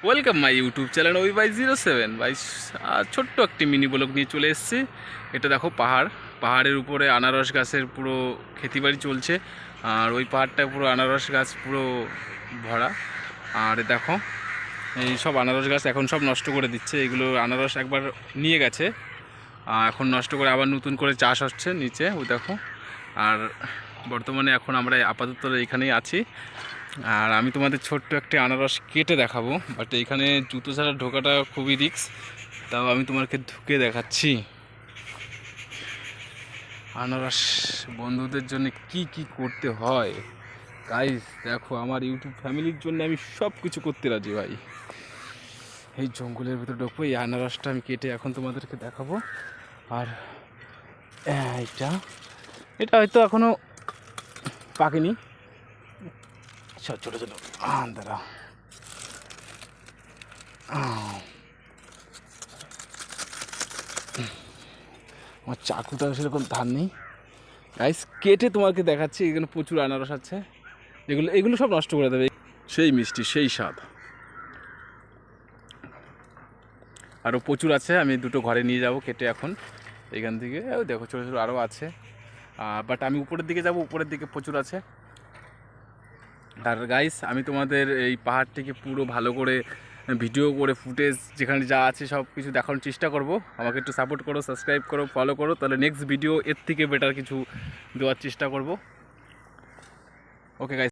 Welcome my YouTube channel ওই by 07 by. ছোট্ট একটি মিনি ব্লগ নিয়ে চলে এসেছি। এটা দেখো পাহাড়ের উপরে আনারস গাছের পুরো খেতিবাড়ি চলছে। আর ওই পাহাড়টা পুরো আনারস গাছ পুরো ভরা। আর দেখো এই সব আনারস গাছ এখন সব নষ্ট করে দিচ্ছে। এগুলো আনারস একবার নিয়ে গেছে, এখন নষ্ট করে আবার নতুন করে চাষ হচ্ছে নিচে, ওই দেখো। আর বর্তমানে এখন আমরা আপাতত এখানেই আছি। আর আমি তোমাদের ছোট্ট একটি আনারস কেটে দেখাবো, বাট এইখানে জুতো ছাড়া ঢোকাটা খুবই রিস্ক। তাও আমি তোমাকে ঢুকে দেখাচ্ছি আনারস বন্ধুদের জন্য কি কি করতে হয়। গাইস দেখো, আমার ইউটিউব ফ্যামিলির জন্য আমি সব কিছু করতে রাজি ভাই। এই জঙ্গলের ভিতরে ঢুকবো, এই আনারসটা আমি কেটে এখন তোমাদেরকে দেখাবো। আর এইটা এটা হয়তো এখনো পাকেনি, সব ছোটো ছোটো দাঁড়া। আমার চাকুটা সেরকম ধার নেই গাইস, কেটে তোমাকে দেখাচ্ছি। এখানে প্রচুর আনারস আছে, এগুলো সব নষ্ট করে দেবে। সেই মিষ্টি, সেই স্বাদ। আরও প্রচুর আছে, আমি দুটো ঘরে নিয়ে যাব কেটে এখন এখান থেকে। দেখো ছোটো ছোটো আরও আছে, বাট আমি উপরের দিকে যাব, উপরের দিকে প্রচুর আছে। আর গাইস আমি তোমাদের এই পাহাড়টিকে পুরো ভালো করে ভিডিও করে ফুটেজ যেখানে যা আছে সব কিছু দেখানোর চেষ্টা করব। আমাকে একটু সাপোর্ট করো, সাবস্ক্রাইব করো, ফলো করো, তাহলে নেক্সট ভিডিও এর থেকে বেটার কিছু দেওয়ার চেষ্টা করব। Okay guys.